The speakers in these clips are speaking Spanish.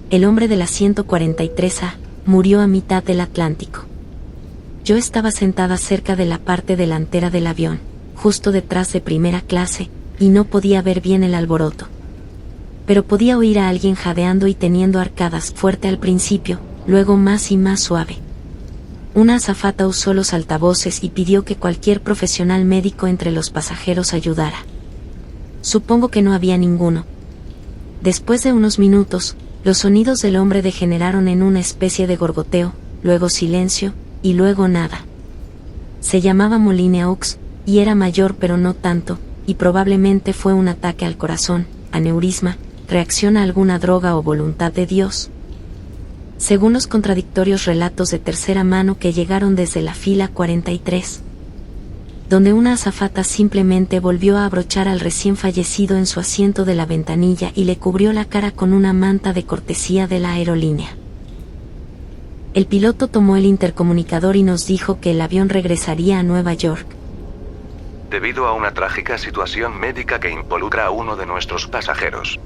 el hombre de la 143A, murió a mitad del Atlántico. Yo estaba sentada cerca de la parte delantera del avión, justo detrás de primera clase, y no podía ver bien el alboroto. Pero podía oír a alguien jadeando y teniendo arcadas fuerte al principio, luego más y más suave. Una azafata usó los altavoces y pidió que cualquier profesional médico entre los pasajeros ayudara. Supongo que no había ninguno. Después de unos minutos, los sonidos del hombre degeneraron en una especie de gorgoteo, luego silencio, y luego nada. Se llamaba Moline-aux, y era mayor pero no tanto, y probablemente fue un ataque al corazón, aneurisma, reacción a alguna droga o voluntad de Dios. Según los contradictorios relatos de tercera mano que llegaron desde la fila 43, donde una azafata simplemente volvió a abrochar al recién fallecido en su asiento de la ventanilla y le cubrió la cara con una manta de cortesía de la aerolínea. El piloto tomó el intercomunicador y nos dijo que el avión regresaría a Nueva York. Debido a una trágica situación médica que involucra a uno de nuestros pasajeros.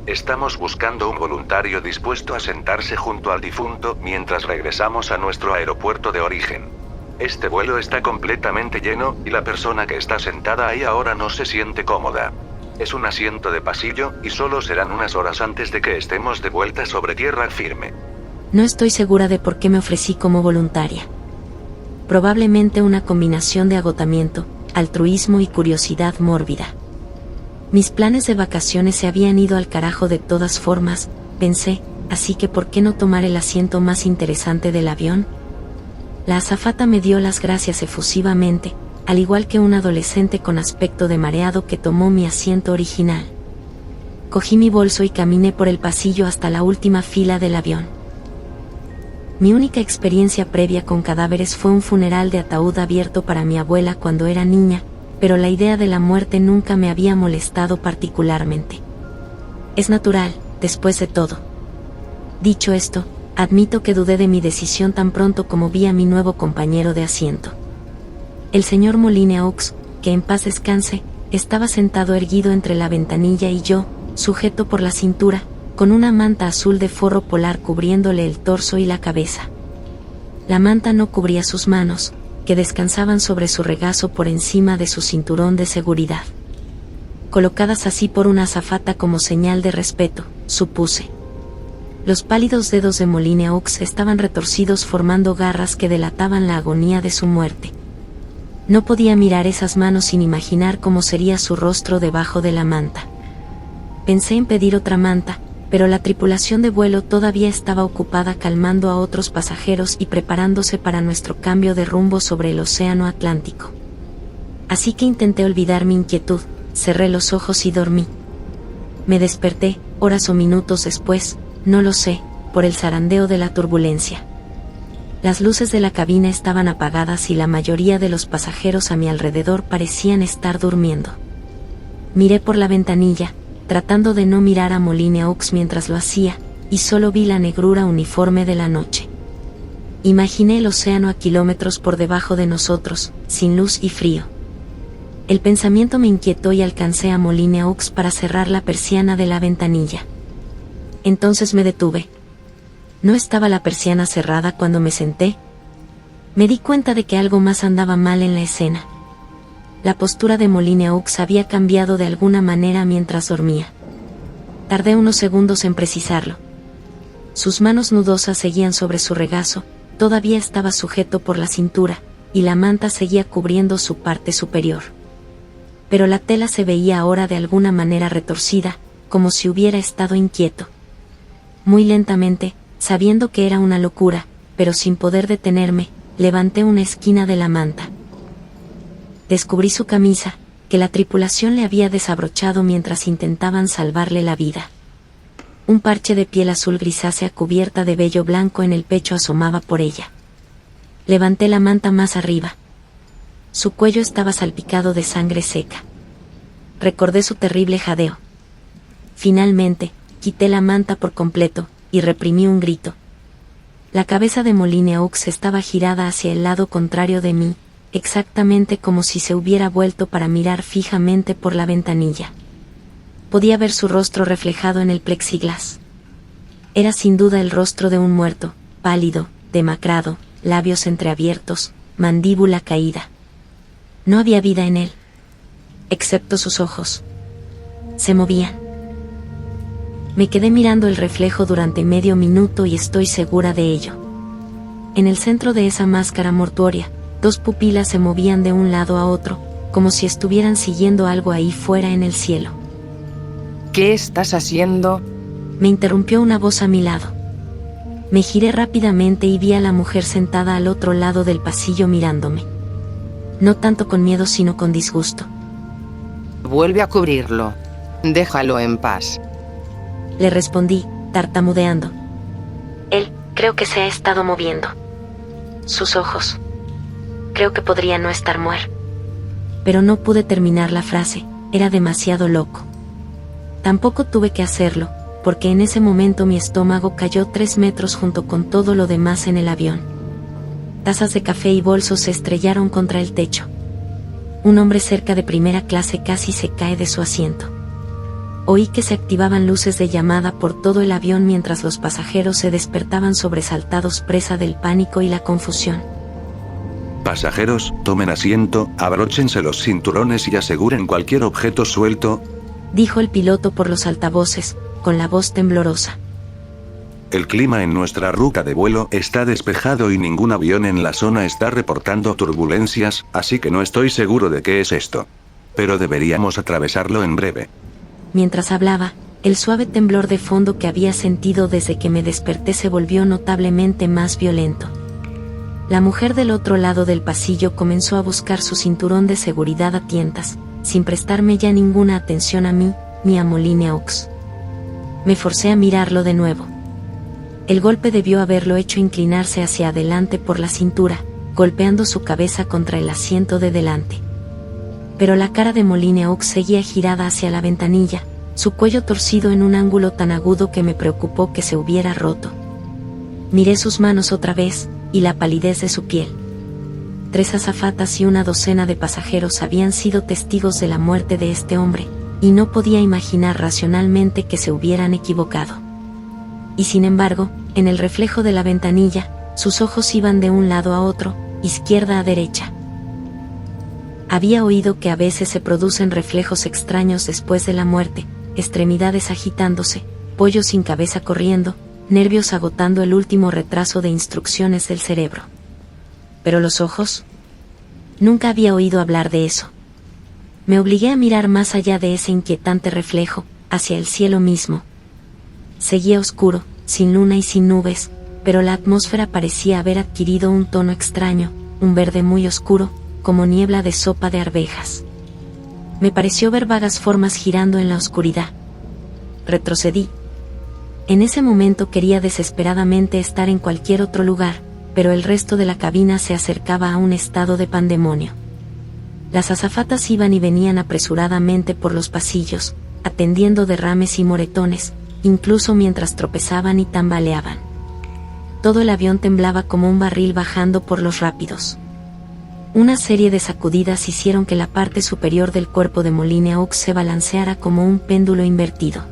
Estamos buscando un voluntario dispuesto a sentarse junto al difunto mientras regresamos a nuestro aeropuerto de origen. Este vuelo está completamente lleno y la persona que está sentada ahí ahora no se siente cómoda. Es un asiento de pasillo y solo serán unas horas antes de que estemos de vuelta sobre tierra firme. No estoy segura de por qué me ofrecí como voluntaria. Probablemente una combinación de agotamiento, altruismo y curiosidad mórbida. Mis planes de vacaciones se habían ido al carajo de todas formas, pensé, así que ¿por qué no tomar el asiento más interesante del avión? La azafata me dio las gracias efusivamente, al igual que un adolescente con aspecto de mareado que tomó mi asiento original. Cogí mi bolso y caminé por el pasillo hasta la última fila del avión. Mi única experiencia previa con cadáveres fue un funeral de ataúd abierto para mi abuela cuando era niña, pero la idea de la muerte nunca me había molestado particularmente. Es natural, después de todo. Dicho esto, admito que dudé de mi decisión tan pronto como vi a mi nuevo compañero de asiento. El señor Moline-aux, que en paz descanse, estaba sentado erguido entre la ventanilla y yo, sujeto por la cintura, con una manta azul de forro polar cubriéndole el torso y la cabeza. La manta no cubría sus manos, que descansaban sobre su regazo por encima de su cinturón de seguridad. Colocadas así por una azafata como señal de respeto, supuse. Los pálidos dedos de Moline-aux estaban retorcidos formando garras que delataban la agonía de su muerte. No podía mirar esas manos sin imaginar cómo sería su rostro debajo de la manta. Pensé en pedir otra manta, pero la tripulación de vuelo todavía estaba ocupada calmando a otros pasajeros y preparándose para nuestro cambio de rumbo sobre el océano Atlántico. Así que intenté olvidar mi inquietud, cerré los ojos y dormí. Me desperté, horas o minutos después, no lo sé, por el zarandeo de la turbulencia. Las luces de la cabina estaban apagadas y la mayoría de los pasajeros a mi alrededor parecían estar durmiendo. Miré por la ventanilla, tratando de no mirar a Moline-aux mientras lo hacía, y solo vi la negrura uniforme de la noche. Imaginé el océano a kilómetros por debajo de nosotros, sin luz y frío. El pensamiento me inquietó y alcancé a Moline-aux para cerrar la persiana de la ventanilla. Entonces me detuve. ¿No estaba la persiana cerrada cuando me senté? Me di cuenta de que algo más andaba mal en la escena. La postura de Moline-aux había cambiado de alguna manera mientras dormía. Tardé unos segundos en precisarlo. Sus manos nudosas seguían sobre su regazo, todavía estaba sujeto por la cintura, y la manta seguía cubriendo su parte superior. Pero la tela se veía ahora de alguna manera retorcida, como si hubiera estado inquieto. Muy lentamente, sabiendo que era una locura, pero sin poder detenerme, levanté una esquina de la manta. Descubrí su camisa, que la tripulación le había desabrochado mientras intentaban salvarle la vida. Un parche de piel azul grisácea cubierta de vello blanco en el pecho asomaba por ella. Levanté la manta más arriba. Su cuello estaba salpicado de sangre seca. Recordé su terrible jadeo. Finalmente, quité la manta por completo, y reprimí un grito. La cabeza de Moline-aux estaba girada hacia el lado contrario de mí, exactamente como si se hubiera vuelto para mirar fijamente por la ventanilla. Podía ver su rostro reflejado en el plexiglas. Era sin duda el rostro de un muerto, pálido, demacrado, labios entreabiertos, mandíbula caída. No había vida en él, excepto sus ojos. Se movían. Me quedé mirando el reflejo durante medio minuto y estoy segura de ello. En el centro de esa máscara mortuoria, dos pupilas se movían de un lado a otro, como si estuvieran siguiendo algo ahí fuera en el cielo. ¿Qué estás haciendo? Me interrumpió una voz a mi lado. Me giré rápidamente y vi a la mujer sentada al otro lado del pasillo mirándome. No tanto con miedo sino con disgusto. Vuelve a cubrirlo. Déjalo en paz. Le respondí, tartamudeando. Él, creo que se ha estado moviendo. Sus ojos. Creo que podría no estar muerto. Pero no pude terminar la frase, era demasiado loco. Tampoco tuve que hacerlo, porque en ese momento mi estómago cayó 3 metros junto con todo lo demás en el avión. Tazas de café y bolsos se estrellaron contra el techo. Un hombre cerca de primera clase casi se cae de su asiento. Oí que se activaban luces de llamada por todo el avión mientras los pasajeros se despertaban sobresaltados presa del pánico y la confusión. Pasajeros, tomen asiento, abróchense los cinturones y aseguren cualquier objeto suelto, dijo el piloto por los altavoces, con la voz temblorosa. El clima en nuestra ruta de vuelo está despejado y ningún avión en la zona está reportando turbulencias, así que no estoy seguro de qué es esto. Pero deberíamos atravesarlo en breve. Mientras hablaba, el suave temblor de fondo que había sentido desde que me desperté se volvió notablemente más violento. La mujer del otro lado del pasillo comenzó a buscar su cinturón de seguridad a tientas, sin prestarme ya ninguna atención a mí, ni a Moline-aux. Me forcé a mirarlo de nuevo. El golpe debió haberlo hecho inclinarse hacia adelante por la cintura, golpeando su cabeza contra el asiento de delante. Pero la cara de Moline-aux seguía girada hacia la ventanilla, su cuello torcido en un ángulo tan agudo que me preocupó que se hubiera roto. Miré sus manos otra vez, y la palidez de su piel. 3 azafatas y una docena de pasajeros habían sido testigos de la muerte de este hombre, y no podía imaginar racionalmente que se hubieran equivocado. Y sin embargo, en el reflejo de la ventanilla, sus ojos iban de un lado a otro, izquierda a derecha. Había oído que a veces se producen reflejos extraños después de la muerte, extremidades agitándose, pollo sin cabeza corriendo, nervios agotando el último retraso de instrucciones del cerebro. ¿Pero los ojos? Nunca había oído hablar de eso. Me obligué a mirar más allá de ese inquietante reflejo, hacia el cielo mismo. Seguía oscuro, sin luna y sin nubes, pero la atmósfera parecía haber adquirido un tono extraño, un verde muy oscuro, como niebla de sopa de arvejas. Me pareció ver vagas formas girando en la oscuridad. Retrocedí. En ese momento quería desesperadamente estar en cualquier otro lugar, pero el resto de la cabina se acercaba a un estado de pandemonio. Las azafatas iban y venían apresuradamente por los pasillos, atendiendo derrames y moretones, incluso mientras tropezaban y tambaleaban. Todo el avión temblaba como un barril bajando por los rápidos. Una serie de sacudidas hicieron que la parte superior del cuerpo de Moline-aux se balanceara como un péndulo invertido.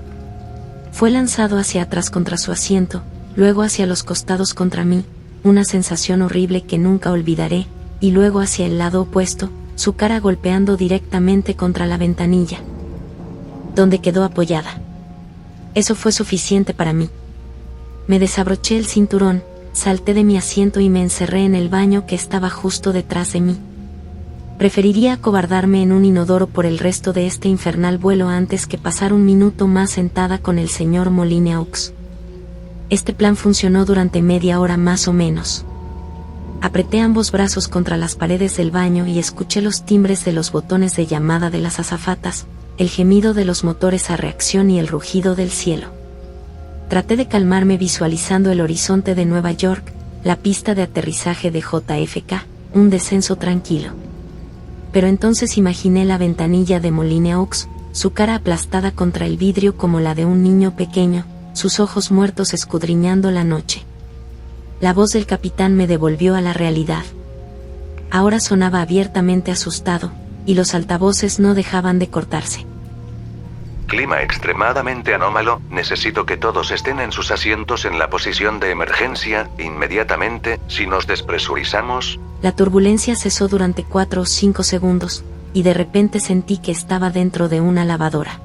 Fue lanzado hacia atrás contra su asiento, luego hacia los costados contra mí, una sensación horrible que nunca olvidaré, y luego hacia el lado opuesto, su cara golpeando directamente contra la ventanilla, donde quedó apoyada. Eso fue suficiente para mí. Me desabroché el cinturón, salté de mi asiento y me encerré en el baño que estaba justo detrás de mí. Preferiría acobardarme en un inodoro por el resto de este infernal vuelo antes que pasar un minuto más sentada con el señor Moline-aux. Este plan funcionó durante media hora más o menos. Apreté ambos brazos contra las paredes del baño y escuché los timbres de los botones de llamada de las azafatas, el gemido de los motores a reacción y el rugido del cielo. Traté de calmarme visualizando el horizonte de Nueva York, la pista de aterrizaje de JFK, un descenso tranquilo. Pero entonces imaginé la ventanilla de Moline-aux, su cara aplastada contra el vidrio como la de un niño pequeño, sus ojos muertos escudriñando la noche. La voz del capitán me devolvió a la realidad. Ahora sonaba abiertamente asustado, y los altavoces no dejaban de cortarse. clima extremadamente anómalo, necesito que todos estén en sus asientos en la posición de emergencia, inmediatamente, si nos despresurizamos. La turbulencia cesó durante 4 o 5 segundos, y de repente sentí que estaba dentro de una lavadora.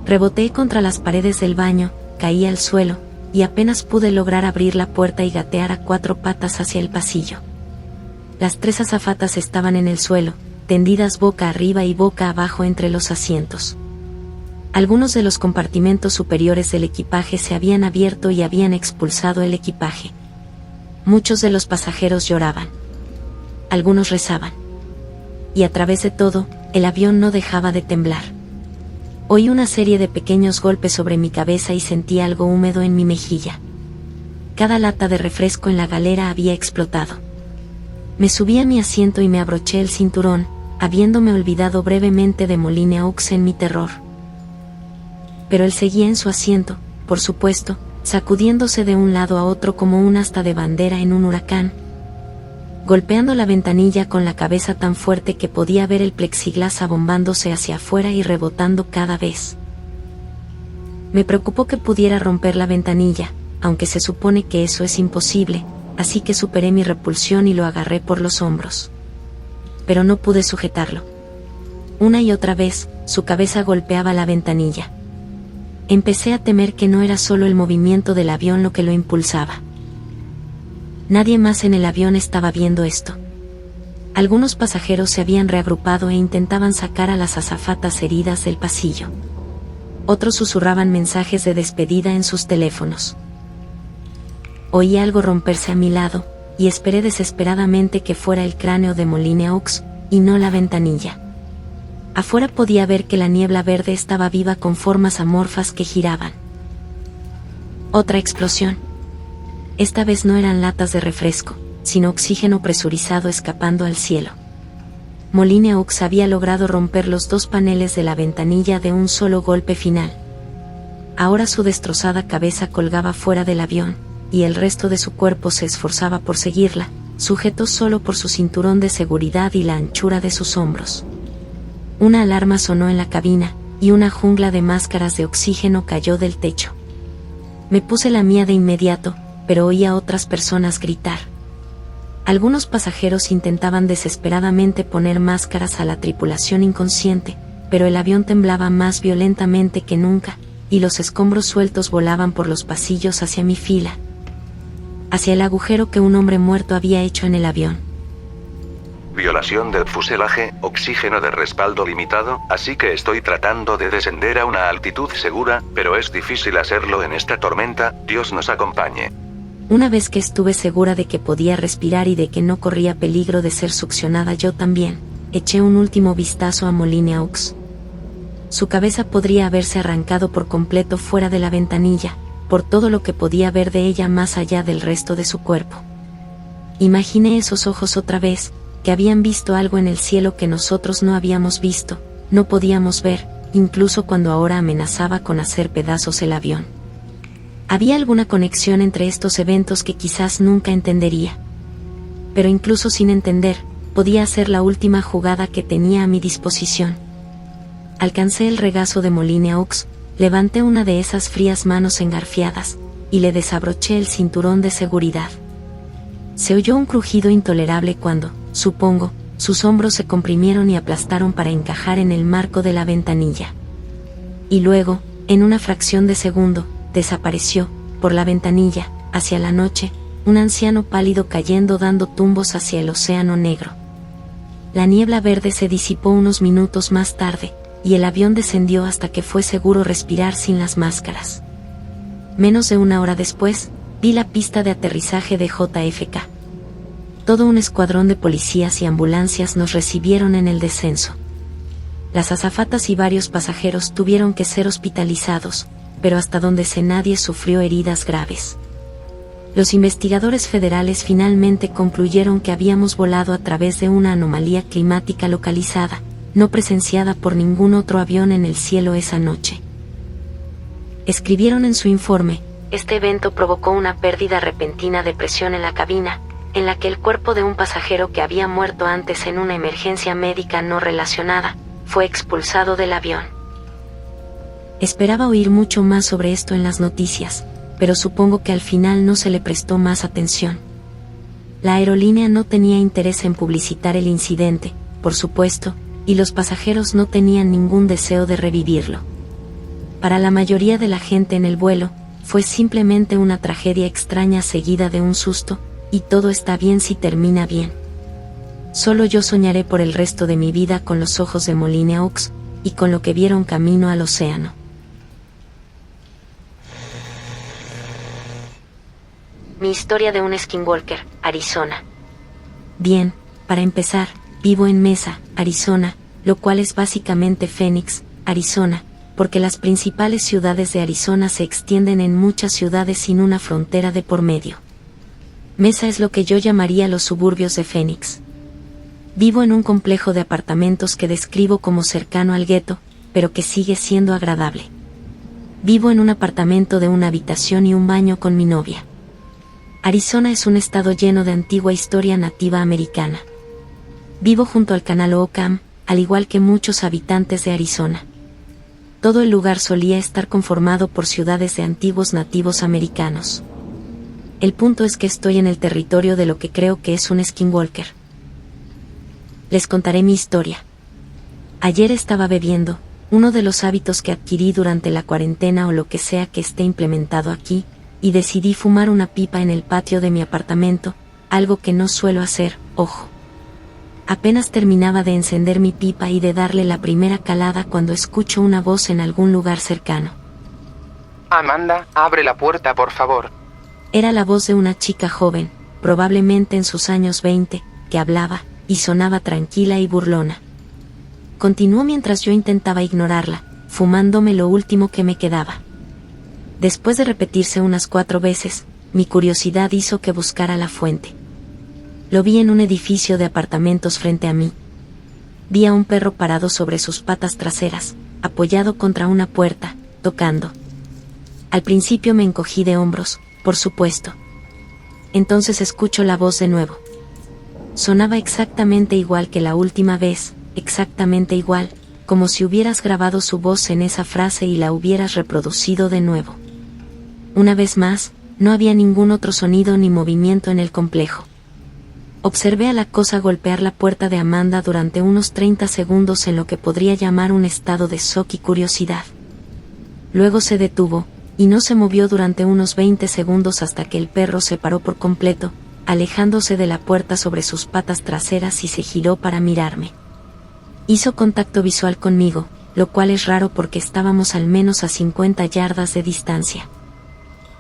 Reboté contra las paredes del baño, caí al suelo, y apenas pude lograr abrir la puerta y gatear a 4 patas hacia el pasillo. Las 3 azafatas estaban en el suelo, tendidas boca arriba y boca abajo entre los asientos. Algunos de los compartimentos superiores del equipaje se habían abierto y habían expulsado el equipaje. Muchos de los pasajeros lloraban. Algunos rezaban. Y a través de todo, el avión no dejaba de temblar. Oí una serie de pequeños golpes sobre mi cabeza y sentí algo húmedo en mi mejilla. Cada lata de refresco en la galera había explotado. Me subí a mi asiento y me abroché el cinturón, habiéndome olvidado brevemente de Moline-aux en mi terror. Pero él seguía en su asiento, por supuesto, sacudiéndose de un lado a otro como un asta de bandera en un huracán, golpeando la ventanilla con la cabeza tan fuerte que podía ver el plexiglas abombándose hacia afuera y rebotando cada vez. Me preocupó que pudiera romper la ventanilla, aunque se supone que eso es imposible, así que superé mi repulsión y lo agarré por los hombros. Pero no pude sujetarlo. Una y otra vez, su cabeza golpeaba la ventanilla. Empecé a temer que no era solo el movimiento del avión lo que lo impulsaba. Nadie más en el avión estaba viendo esto. Algunos pasajeros se habían reagrupado e intentaban sacar a las azafatas heridas del pasillo. Otros susurraban mensajes de despedida en sus teléfonos. Oí algo romperse a mi lado, y esperé desesperadamente que fuera el cráneo de Moline-aux, y no la ventanilla. Afuera podía ver que la niebla verde estaba viva con formas amorfas que giraban. Otra explosión. Esta vez no eran latas de refresco, sino oxígeno presurizado escapando al cielo. Moline-aux había logrado romper los 2 paneles de la ventanilla de un solo golpe final. Ahora su destrozada cabeza colgaba fuera del avión, y el resto de su cuerpo se esforzaba por seguirla, sujeto solo por su cinturón de seguridad y la anchura de sus hombros. Una alarma sonó en la cabina, y una jungla de máscaras de oxígeno cayó del techo. Me puse la mía de inmediato, pero oí a otras personas gritar. Algunos pasajeros intentaban desesperadamente poner máscaras a la tripulación inconsciente, pero el avión temblaba más violentamente que nunca, y los escombros sueltos volaban por los pasillos hacia mi fila, hacia el agujero que un hombre muerto había hecho en el avión. Violación del fuselaje, oxígeno de respaldo limitado, así que estoy tratando de descender a una altitud segura, pero es difícil hacerlo en esta tormenta, Dios nos acompañe. Una vez que estuve segura de que podía respirar y de que no corría peligro de ser succionada yo también, eché un último vistazo a Moline-aux. Su cabeza podría haberse arrancado por completo fuera de la ventanilla, por todo lo que podía ver de ella más allá del resto de su cuerpo. Imaginé esos ojos otra vez, que habían visto algo en el cielo que nosotros no habíamos visto, no podíamos ver, incluso cuando ahora amenazaba con hacer pedazos el avión. Había alguna conexión entre estos eventos que quizás nunca entendería. Pero incluso sin entender, podía hacer la última jugada que tenía a mi disposición. Alcancé el regazo de Moline-aux, levanté una de esas frías manos engarfiadas, y le desabroché el cinturón de seguridad. Se oyó un crujido intolerable cuando, supongo, sus hombros se comprimieron y aplastaron para encajar en el marco de la ventanilla. Y luego, en una fracción de segundo, desapareció, por la ventanilla, hacia la noche, un anciano pálido cayendo dando tumbos hacia el océano negro. La niebla verde se disipó unos minutos más tarde, y el avión descendió hasta que fue seguro respirar sin las máscaras. Menos de una hora después, vi la pista de aterrizaje de JFK. Todo un escuadrón de policías y ambulancias nos recibieron en el descenso. Las azafatas y varios pasajeros tuvieron que ser hospitalizados, pero hasta donde sé nadie sufrió heridas graves. Los investigadores federales finalmente concluyeron que habíamos volado a través de una anomalía climática localizada, no presenciada por ningún otro avión en el cielo esa noche. Escribieron en su informe, este evento provocó una pérdida repentina de presión en la cabina, en la que el cuerpo de un pasajero que había muerto antes en una emergencia médica no relacionada, fue expulsado del avión. Esperaba oír mucho más sobre esto en las noticias, pero supongo que al final no se le prestó más atención. La aerolínea no tenía interés en publicitar el incidente, por supuesto, y los pasajeros no tenían ningún deseo de revivirlo. Para la mayoría de la gente en el vuelo, fue simplemente una tragedia extraña seguida de un susto, y todo está bien si termina bien. Solo yo soñaré por el resto de mi vida con los ojos de Molyneux, y con lo que vieron camino al océano. Mi historia de un skinwalker, Arizona. Bien, para empezar, vivo en Mesa, Arizona, lo cual es básicamente Phoenix, Arizona, porque las principales ciudades de Arizona se extienden en muchas ciudades sin una frontera de por medio. Mesa es lo que yo llamaría los suburbios de Phoenix. Vivo en un complejo de apartamentos que describo como cercano al gueto, pero que sigue siendo agradable. Vivo en un apartamento de una habitación y un baño con mi novia. Arizona es un estado lleno de antigua historia nativa americana. Vivo junto al canal Ocam, al igual que muchos habitantes de Arizona. Todo el lugar solía estar conformado por ciudades de antiguos nativos americanos. El punto es que estoy en el territorio de lo que creo que es un skinwalker. Les contaré mi historia. Ayer estaba bebiendo, uno de los hábitos que adquirí durante la cuarentena o lo que sea que esté implementado aquí, y decidí fumar una pipa en el patio de mi apartamento, algo que no suelo hacer, ojo. Apenas terminaba de encender mi pipa y de darle la primera calada cuando escucho una voz en algún lugar cercano. Amanda, abre la puerta, por favor. Era la voz de una chica joven, probablemente en sus años 20, que hablaba, y sonaba tranquila y burlona. Continuó mientras yo intentaba ignorarla, fumándome lo último que me quedaba. Después de repetirse unas 4 veces, mi curiosidad hizo que buscara la fuente. Lo vi en un edificio de apartamentos frente a mí. Vi a un perro parado sobre sus patas traseras, apoyado contra una puerta, tocando. Al principio me encogí de hombros, por supuesto. Entonces escucho la voz de nuevo. Sonaba exactamente igual que la última vez, exactamente igual, como si hubieras grabado su voz en esa frase y la hubieras reproducido de nuevo. Una vez más, no había ningún otro sonido ni movimiento en el complejo. Observé a la cosa golpear la puerta de Amanda durante unos 30 segundos en lo que podría llamar un estado de shock y curiosidad. Luego se detuvo, y no se movió durante unos 20 segundos hasta que el perro se paró por completo, alejándose de la puerta sobre sus patas traseras y se giró para mirarme. Hizo contacto visual conmigo, lo cual es raro porque estábamos al menos a 50 yardas de distancia.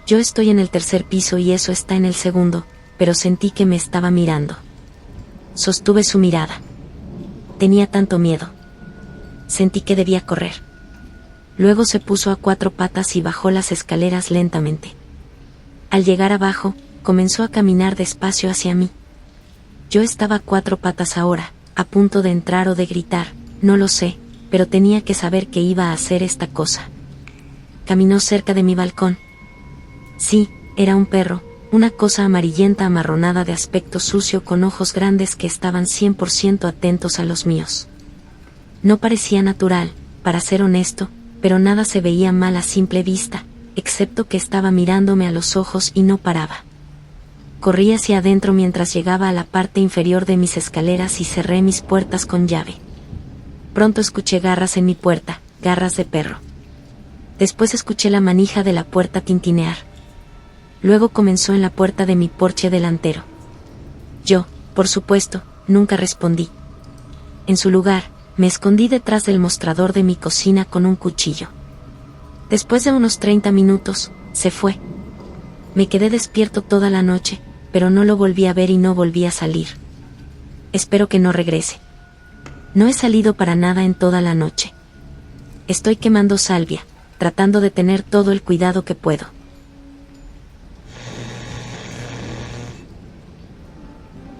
Yo estoy en el tercer piso y eso está en el segundo, pero sentí que me estaba mirando. Sostuve su mirada. Tenía tanto miedo. Sentí que debía correr. Luego se puso a 4 patas y bajó las escaleras lentamente. Al llegar abajo, comenzó a caminar despacio hacia mí. Yo estaba a 4 patas ahora, a punto de entrar o de gritar, no lo sé, pero tenía que saber que iba a hacer esta cosa. Caminó cerca de mi balcón. Sí, era un perro, una cosa amarillenta amarronada de aspecto sucio con ojos grandes que estaban 100% atentos a los míos. No parecía natural, para ser honesto, pero nada se veía mal a simple vista, excepto que estaba mirándome a los ojos y no paraba. Corrí hacia adentro mientras llegaba a la parte inferior de mis escaleras y cerré mis puertas con llave. Pronto escuché garras en mi puerta, garras de perro. Después escuché la manija de la puerta tintinear. Luego comenzó en la puerta de mi porche delantero. Yo, por supuesto, nunca respondí. En su lugar, me escondí detrás del mostrador de mi cocina con un cuchillo. Después de unos 30 minutos, se fue. Me quedé despierto toda la noche, pero no lo volví a ver y no volví a salir. Espero que no regrese. No he salido para nada en toda la noche. Estoy quemando salvia, tratando de tener todo el cuidado que puedo.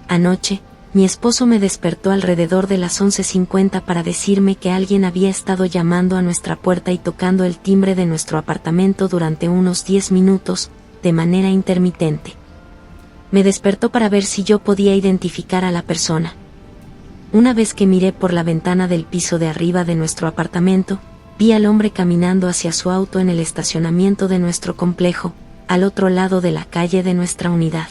Anoche, mi esposo me despertó alrededor de las 11:50 para decirme que alguien había estado llamando a nuestra puerta y tocando el timbre de nuestro apartamento durante unos 10 minutos, de manera intermitente. Me despertó para ver si yo podía identificar a la persona. Una vez que miré por la ventana del piso de arriba de nuestro apartamento, Vi al hombre caminando hacia su auto en el estacionamiento de nuestro complejo, al otro lado de la calle de nuestra unidad.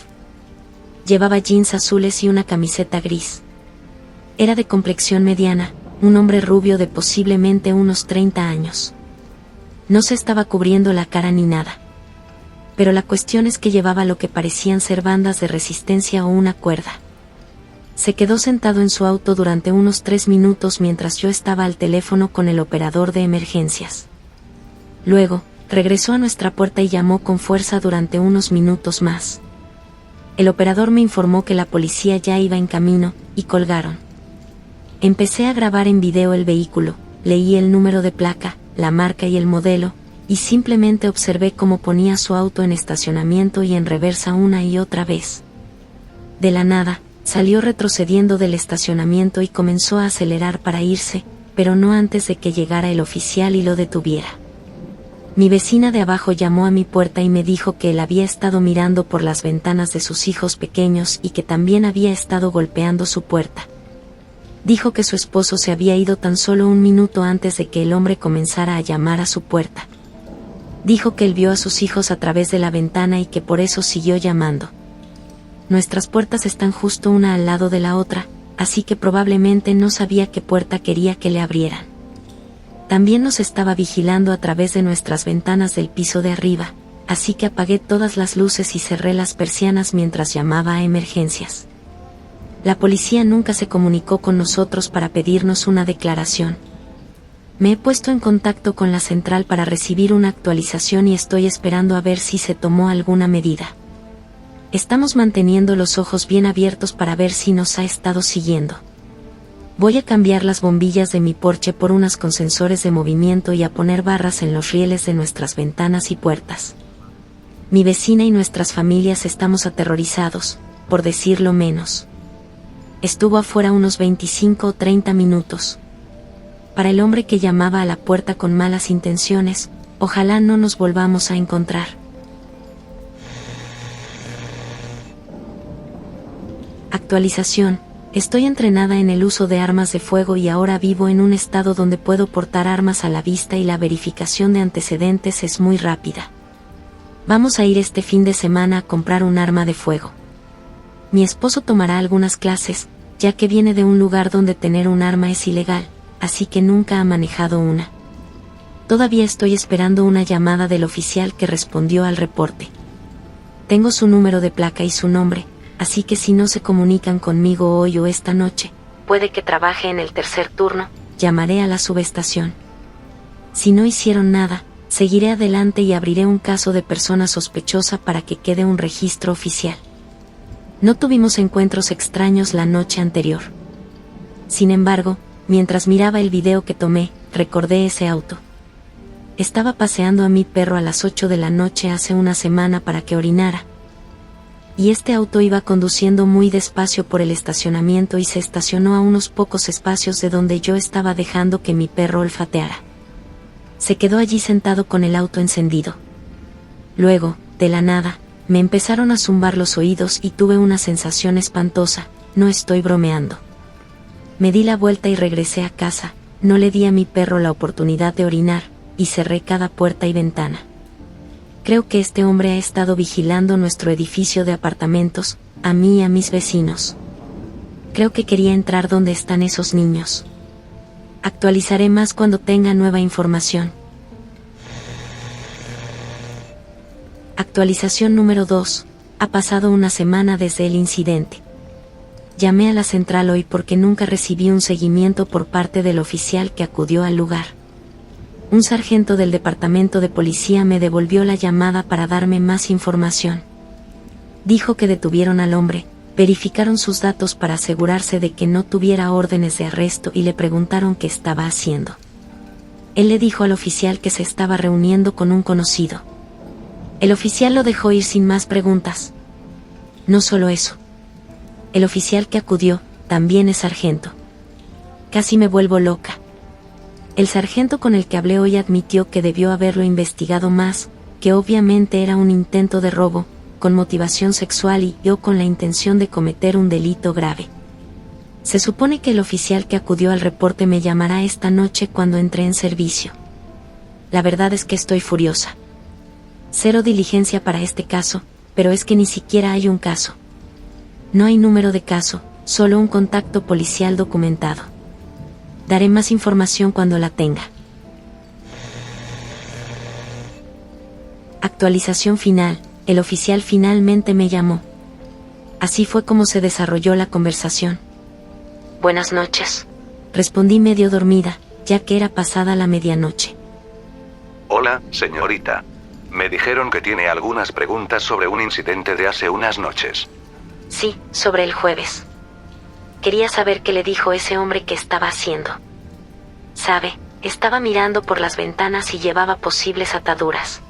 Llevaba jeans azules y una camiseta gris. Era de complexión mediana, un hombre rubio de posiblemente unos 30 años. No se estaba cubriendo la cara ni nada. Pero la cuestión es que llevaba lo que parecían ser bandas de resistencia o una cuerda. Se quedó sentado en su auto durante unos 3 minutos mientras yo estaba al teléfono con el operador de emergencias. Luego, regresó a nuestra puerta y llamó con fuerza durante unos minutos más. El operador me informó que la policía ya iba en camino, y colgaron. Empecé a grabar en video el vehículo, leí el número de placa, la marca y el modelo, y simplemente observé cómo ponía su auto en estacionamiento y en reversa una y otra vez. De la nada, salió retrocediendo del estacionamiento y comenzó a acelerar para irse, pero no antes de que llegara el oficial y lo detuviera. Mi vecina de abajo llamó a mi puerta y me dijo que él había estado mirando por las ventanas de sus hijos pequeños y que también había estado golpeando su puerta. Dijo que su esposo se había ido tan solo un minuto antes de que el hombre comenzara a llamar a su puerta. Dijo que él vio a sus hijos a través de la ventana y que por eso siguió llamando. Nuestras puertas están justo una al lado de la otra, así que probablemente no sabía qué puerta quería que le abrieran. También nos estaba vigilando a través de nuestras ventanas del piso de arriba, así que apagué todas las luces y cerré las persianas mientras llamaba a emergencias. La policía nunca se comunicó con nosotros para pedirnos una declaración. Me he puesto en contacto con la central para recibir una actualización y estoy esperando a ver si se tomó alguna medida. Estamos manteniendo los ojos bien abiertos para ver si nos ha estado siguiendo. Voy a cambiar las bombillas de mi Porsche por unas con sensores de movimiento y a poner barras en los rieles de nuestras ventanas y puertas. Mi vecina y nuestras familias estamos aterrorizados, por decirlo menos. Estuvo afuera unos 25 o 30 minutos. Para el hombre que llamaba a la puerta con malas intenciones, ojalá no nos volvamos a encontrar. Actualización. Estoy entrenada en el uso de armas de fuego y ahora vivo en un estado donde puedo portar armas a la vista y la verificación de antecedentes es muy rápida. Vamos a ir este fin de semana a comprar un arma de fuego. Mi esposo tomará algunas clases, ya que viene de un lugar donde tener un arma es ilegal, así que nunca ha manejado una. Todavía estoy esperando una llamada del oficial que respondió al reporte. Tengo su número de placa y su nombre, así que si no se comunican conmigo hoy o esta noche, puede que trabaje en el tercer turno, llamaré a la subestación. Si no hicieron nada, seguiré adelante y abriré un caso de persona sospechosa para que quede un registro oficial. No tuvimos encuentros extraños la noche anterior. Sin embargo, mientras miraba el video que tomé, recordé ese auto. Estaba paseando a mi perro a las 8 de la noche hace una semana para que orinara. Y este auto iba conduciendo muy despacio por el estacionamiento y se estacionó a unos pocos espacios de donde yo estaba dejando que mi perro olfateara. Se quedó allí sentado con el auto encendido. Luego, de la nada, me empezaron a zumbar los oídos y tuve una sensación espantosa, no estoy bromeando. Me di la vuelta y regresé a casa, no le di a mi perro la oportunidad de orinar, y cerré cada puerta y ventana. Creo que este hombre ha estado vigilando nuestro edificio de apartamentos, a mí y a mis vecinos. Creo que quería entrar donde están esos niños. Actualizaré más cuando tenga nueva información. Actualización número 2. Ha pasado una semana desde el incidente. Llamé a la central hoy porque nunca recibí un seguimiento por parte del oficial que acudió al lugar. Un sargento del departamento de policía me devolvió la llamada para darme más información. Dijo que detuvieron al hombre, verificaron sus datos para asegurarse de que no tuviera órdenes de arresto y le preguntaron qué estaba haciendo. Él le dijo al oficial que se estaba reuniendo con un conocido. El oficial lo dejó ir sin más preguntas. No solo eso. El oficial que acudió, también es sargento. Casi me vuelvo loca. El sargento con el que hablé hoy admitió que debió haberlo investigado más, que obviamente era un intento de robo, con motivación sexual y yo con la intención de cometer un delito grave. Se supone que el oficial que acudió al reporte me llamará esta noche cuando entre en servicio. la verdad es que estoy furiosa. Cero diligencia para este caso, pero es que ni siquiera hay un caso. No hay número de caso, solo un contacto policial documentado. Daré más información cuando la tenga. Actualización final, el oficial finalmente me llamó. Así fue como se desarrolló la conversación. Buenas noches. Respondí medio dormida, ya que era pasada la medianoche. Hola, señorita. Me dijeron que tiene algunas preguntas sobre un incidente de hace unas noches. Sí, sobre el jueves. Quería saber qué le dijo ese hombre que estaba haciendo. Sabe, estaba mirando por las ventanas y llevaba posibles ataduras.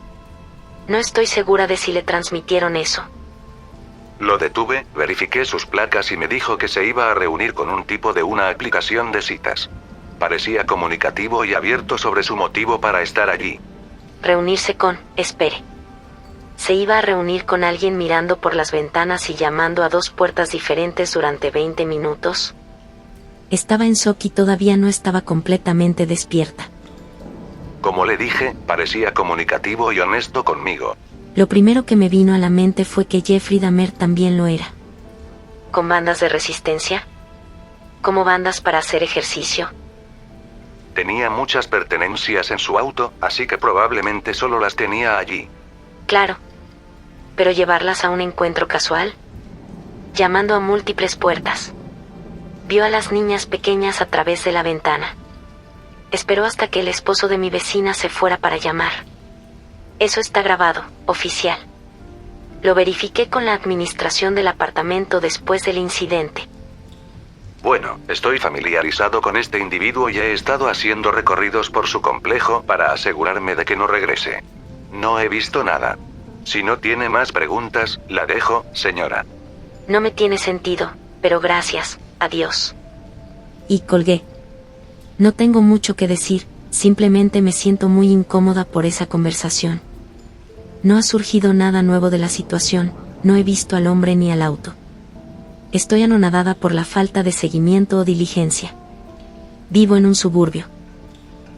No estoy segura de si le transmitieron eso. Lo detuve, verifiqué sus placas y me dijo que se iba a reunir con un tipo de una aplicación de citas. Parecía comunicativo y abierto sobre su motivo para estar allí. Reunirse con, espere. Se iba a reunir con alguien mirando por las ventanas y llamando a 2 puertas diferentes durante 20 minutos. Estaba en shock y todavía no estaba completamente despierta. Como le dije, parecía comunicativo y honesto conmigo. Lo primero que me vino a la mente fue que Jeffrey Dahmer también lo era. ¿Con bandas de resistencia? ¿Como bandas para hacer ejercicio? Tenía muchas pertenencias en su auto, así que probablemente solo las tenía allí. Claro. ¿Pero llevarlas a un encuentro casual? Llamando a múltiples puertas. Vio a las niñas pequeñas a través de la ventana. Esperó hasta que el esposo de mi vecina se fuera para llamar. Eso está grabado, oficial. Lo verifiqué con la administración del apartamento después del incidente. Bueno, estoy familiarizado con este individuo y he estado haciendo recorridos por su complejo para asegurarme de que no regrese. No he visto nada. Si no tiene más preguntas, la dejo, señora. No me tiene sentido, pero gracias, adiós. Y colgué. No tengo mucho que decir, simplemente me siento muy incómoda por esa conversación. No ha surgido nada nuevo de la situación, no he visto al hombre ni al auto. Estoy anonadada por la falta de seguimiento o diligencia. Vivo en un suburbio.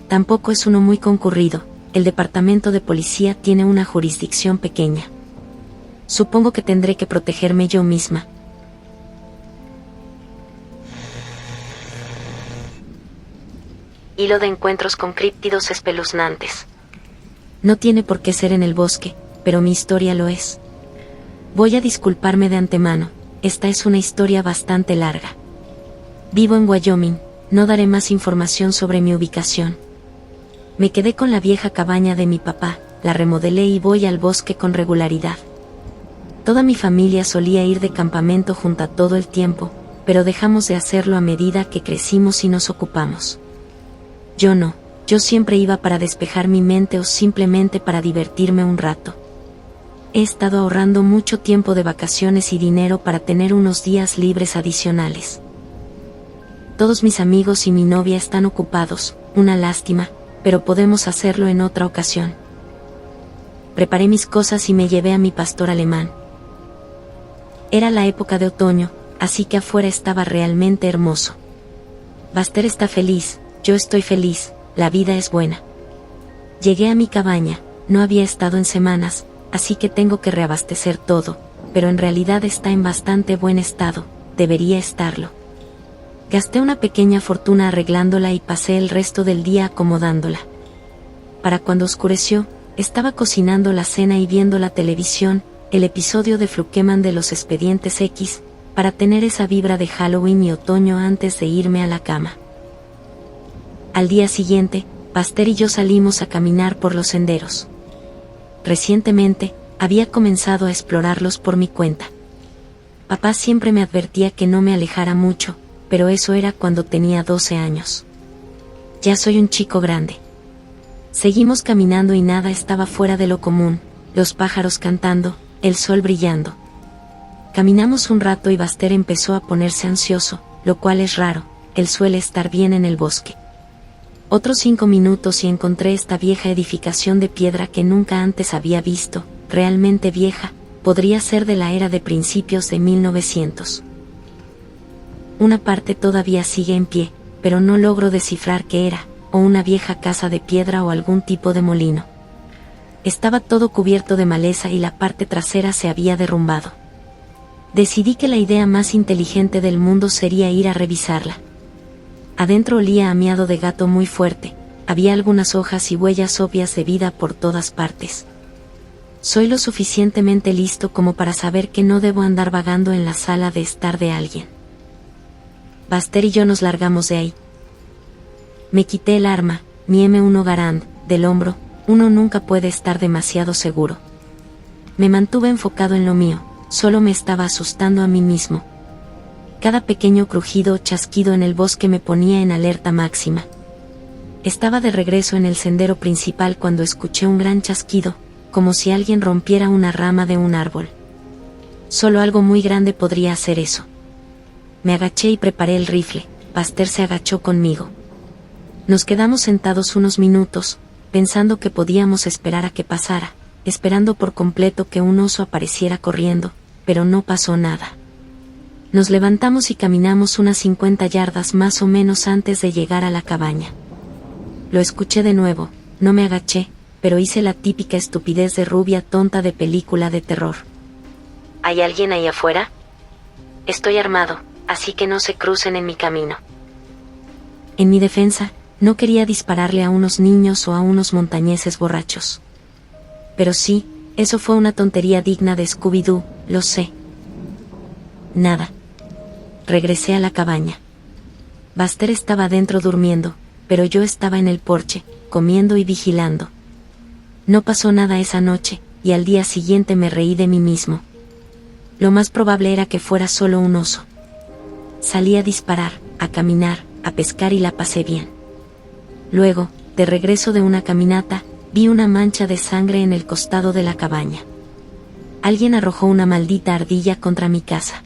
Tampoco es uno muy concurrido, el departamento de policía tiene una jurisdicción pequeña. Supongo que tendré que protegerme yo misma. Hilo de encuentros con críptidos espeluznantes. No tiene por qué ser en el bosque, pero mi historia lo es. Voy a disculparme de antemano, esta es una historia bastante larga. Vivo en Wyoming, no daré más información sobre mi ubicación. Me quedé con la vieja cabaña de mi papá, la remodelé y voy al bosque con regularidad. Toda mi familia solía ir de campamento junta todo el tiempo, pero dejamos de hacerlo a medida que crecimos y nos ocupamos. Yo no, yo siempre iba para despejar mi mente o simplemente para divertirme un rato. He estado ahorrando mucho tiempo de vacaciones y dinero para tener unos días libres adicionales. Todos mis amigos y mi novia están ocupados, una lástima, pero podemos hacerlo en otra ocasión. Preparé mis cosas y me llevé a mi pastor alemán. Era la época de otoño, así que afuera estaba realmente hermoso. Buster está feliz, yo estoy feliz, la vida es buena. Llegué a mi cabaña, no había estado en semanas, así que tengo que reabastecer todo, pero en realidad está en bastante buen estado, debería estarlo. Gasté una pequeña fortuna arreglándola y pasé el resto del día acomodándola. Para cuando oscureció, estaba cocinando la cena y viendo la televisión, el episodio de Flukeman de los Expedientes X, para tener esa vibra de Halloween y otoño antes de irme a la cama. Al día siguiente, Buster y yo salimos a caminar por los senderos. Recientemente, había comenzado a explorarlos por mi cuenta. Papá siempre me advertía que no me alejara mucho, pero eso era cuando tenía 12 años. Ya soy un chico grande. Seguimos caminando y nada estaba fuera de lo común, los pájaros cantando, el sol brillando. Caminamos un rato y Buster empezó a ponerse ansioso, lo cual es raro, él suele estar bien en el bosque. Otros 5 minutos y encontré esta vieja edificación de piedra que nunca antes había visto, realmente vieja, podría ser de la era de principios de 1900. Una parte todavía sigue en pie, pero no logro descifrar qué era, o una vieja casa de piedra o algún tipo de molino. Estaba todo cubierto de maleza y la parte trasera se había derrumbado. Decidí que la idea más inteligente del mundo sería ir a revisarla. Adentro olía a miado de gato muy fuerte, había algunas hojas y huellas obvias de vida por todas partes. Soy lo suficientemente listo como para saber que no debo andar vagando en la sala de estar de alguien. Buster y yo nos largamos de ahí. Me quité el arma, mi M1 Garand, del hombro. Uno nunca puede estar demasiado seguro. Me mantuve enfocado en lo mío, solo me estaba asustando a mí mismo. Cada pequeño crujido o chasquido en el bosque me ponía en alerta máxima. Estaba de regreso en el sendero principal cuando escuché un gran chasquido, como si alguien rompiera una rama de un árbol. Solo algo muy grande podría hacer eso. Me agaché y preparé el rifle. Buster se agachó conmigo. Nos quedamos sentados unos minutos, pensando que podíamos esperar a que pasara, esperando por completo que un oso apareciera corriendo, pero no pasó nada. Nos levantamos y caminamos unas 50 yardas más o menos antes de llegar a la cabaña. Lo escuché de nuevo, no me agaché, pero hice la típica estupidez de rubia tonta de película de terror. ¿Hay alguien ahí afuera? Estoy armado, así que no se crucen en mi camino. En mi defensa, no quería dispararle a unos niños o a unos montañeses borrachos. Pero sí, eso fue una tontería digna de Scooby-Doo, lo sé. Nada. Regresé a la cabaña. Buster estaba dentro durmiendo, pero yo estaba en el porche, comiendo y vigilando. No pasó nada esa noche, y al día siguiente me reí de mí mismo. Lo más probable era que fuera solo un oso. Salí a disparar, a caminar, a pescar y la pasé bien. Luego, de regreso de una caminata, vi una mancha de sangre en el costado de la cabaña. Alguien arrojó una maldita ardilla contra mi casa.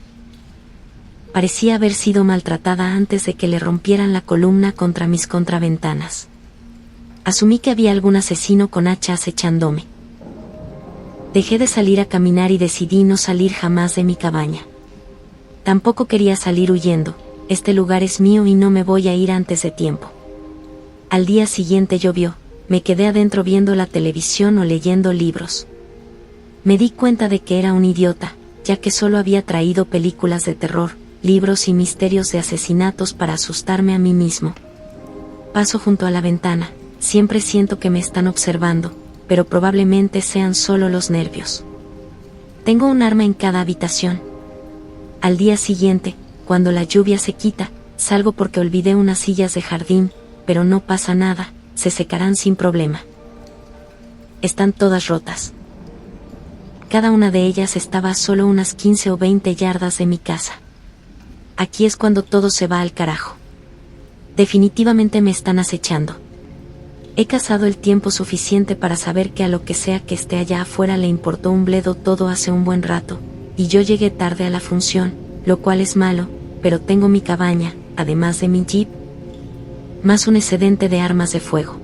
Parecía haber sido maltratada antes de que le rompieran la columna contra mis contraventanas. Asumí que había algún asesino con hacha acechándome. Dejé de salir a caminar y decidí no salir jamás de mi cabaña. Tampoco quería salir huyendo, este lugar es mío y no me voy a ir antes de tiempo. Al día siguiente llovió, me quedé adentro viendo la televisión o leyendo libros. Me di cuenta de que era un idiota, ya que solo había traído películas de terror, libros y misterios de asesinatos para asustarme a mí mismo. Paso junto a la ventana, siempre siento que me están observando, pero probablemente sean solo los nervios. Tengo un arma en cada habitación. Al día siguiente, cuando la lluvia se quita, salgo porque olvidé unas sillas de jardín, pero no pasa nada, se secarán sin problema. Están todas rotas. Cada una de ellas estaba a solo unas 15 o 20 yardas de mi casa. Aquí es cuando todo se va al carajo. Definitivamente me están acechando. He cazado el tiempo suficiente para saber que a lo que sea que esté allá afuera le importó un bledo todo hace un buen rato, y yo llegué tarde a la función, lo cual es malo, pero tengo mi cabaña, además de mi jeep, más un excedente de armas de fuego.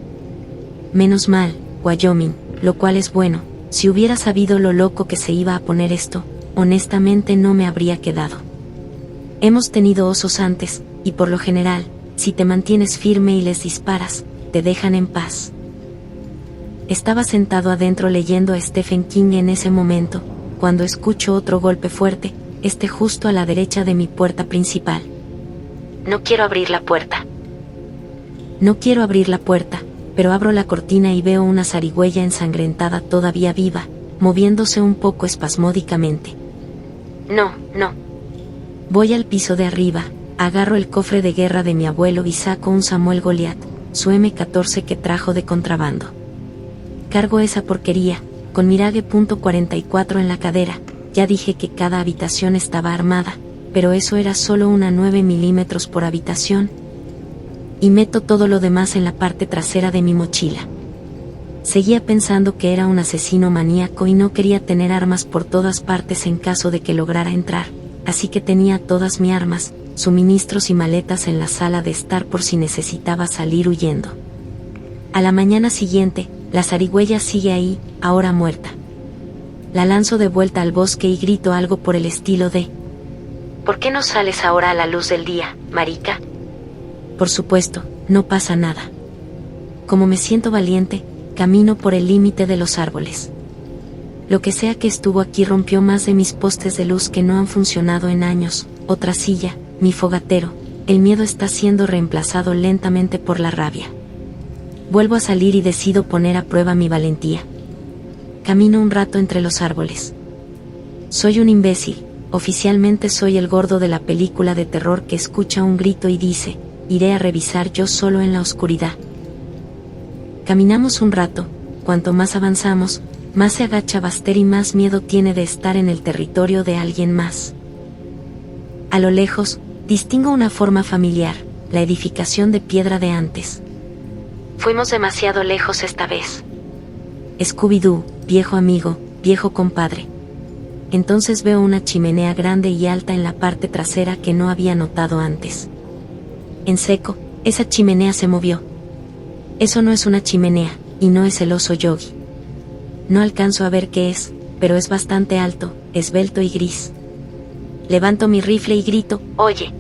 Menos mal, Wyoming, lo cual es bueno. Si hubiera sabido lo loco que se iba a poner esto, honestamente no me habría quedado. Hemos tenido osos antes, y por lo general, si te mantienes firme y les disparas, te dejan en paz. Estaba sentado adentro leyendo a Stephen King en ese momento, cuando escucho otro golpe fuerte, justo a la derecha de mi puerta principal. No quiero abrir la puerta. No quiero abrir la puerta, pero abro la cortina y veo una zarigüeya ensangrentada todavía viva, moviéndose un poco espasmódicamente. No. Voy al piso de arriba, agarro el cofre de guerra de mi abuelo y saco un Samuel Goliath, su M14 que trajo de contrabando. Cargo esa porquería, con Mirage .44 en la cadera. Ya dije que cada habitación estaba armada, pero eso era solo una 9 milímetros por habitación. Y meto todo lo demás en la parte trasera de mi mochila. Seguía pensando que era un asesino maníaco y no quería tener armas por todas partes en caso de que lograra entrar, así que tenía todas mis armas, suministros y maletas en la sala de estar por si necesitaba salir huyendo. A la mañana siguiente, la zarigüeya sigue ahí, ahora muerta. La lanzo de vuelta al bosque y grito algo por el estilo de: ¿por qué no sales ahora a la luz del día, marica? Por supuesto, no pasa nada. Como me siento valiente, camino por el límite de los árboles. Lo que sea que estuvo aquí rompió más de mis postes de luz que no han funcionado en años, otra silla, mi fogatero, el miedo está siendo reemplazado lentamente por la rabia. Vuelvo a salir y decido poner a prueba mi valentía. Camino un rato entre los árboles. Soy un imbécil, oficialmente soy el gordo de la película de terror que escucha un grito y dice, iré a revisar yo solo en la oscuridad. Caminamos un rato, cuanto más avanzamos, más se agacha Buster y más miedo tiene de estar en el territorio de alguien más. A lo lejos, distingo una forma familiar, la edificación de piedra de antes. Fuimos demasiado lejos esta vez. Scooby-Doo, viejo amigo, viejo compadre. Entonces veo una chimenea grande y alta en la parte trasera que no había notado antes. En seco, esa chimenea se movió. Eso no es una chimenea, y no es el oso Yogi. No alcanzo a ver qué es, pero es bastante alto, esbelto y gris. Levanto mi rifle y grito, ¡oye!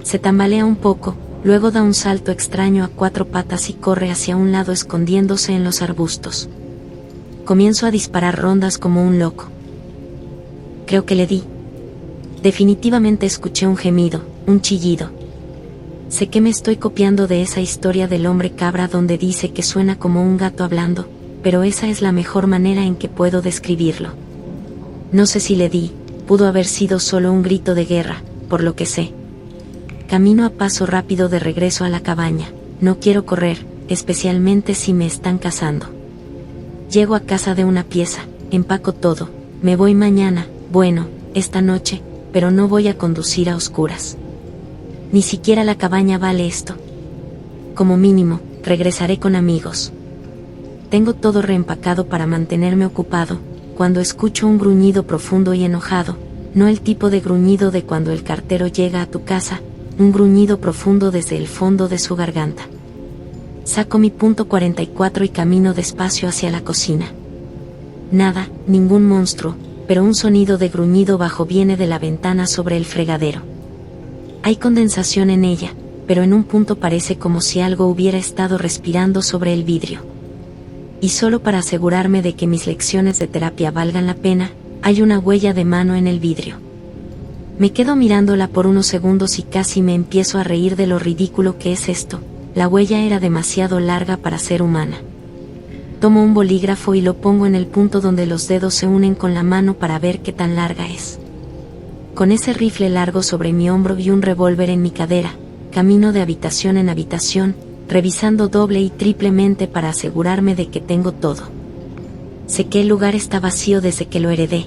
Se tambalea un poco, luego da un salto extraño a 4 patas y corre hacia un lado escondiéndose en los arbustos. Comienzo a disparar rondas como un loco. Creo que le di. Definitivamente escuché un gemido, un chillido. Sé que me estoy copiando de esa historia del hombre cabra donde dice que suena como un gato hablando, pero esa es la mejor manera en que puedo describirlo. No sé si le di, pudo haber sido solo un grito de guerra, por lo que sé. Camino a paso rápido de regreso a la cabaña, no quiero correr, especialmente si me están cazando. Llego a casa de una pieza, empaco todo, me voy mañana, bueno, esta noche, pero no voy a conducir a oscuras. Ni siquiera la cabaña vale esto. Como mínimo, regresaré con amigos. Tengo todo reempacado para mantenerme ocupado, cuando escucho un gruñido profundo y enojado, no el tipo de gruñido de cuando el cartero llega a tu casa, un gruñido profundo desde el fondo de su garganta. Saco mi .44 y camino despacio hacia la cocina. Nada, ningún monstruo, pero un sonido de gruñido bajo viene de la ventana sobre el fregadero. Hay condensación en ella, pero en un punto parece como si algo hubiera estado respirando sobre el vidrio. Y solo para asegurarme de que mis lecciones de terapia valgan la pena, hay una huella de mano en el vidrio. Me quedo mirándola por unos segundos y casi me empiezo a reír de lo ridículo que es esto. La huella era demasiado larga para ser humana. Tomo un bolígrafo y lo pongo en el punto donde los dedos se unen con la mano para ver qué tan larga es. Con ese rifle largo sobre mi hombro y un revólver en mi cadera, camino de habitación en habitación, revisando doble y triplemente para asegurarme de que tengo todo. Sé que el lugar está vacío desde que lo heredé.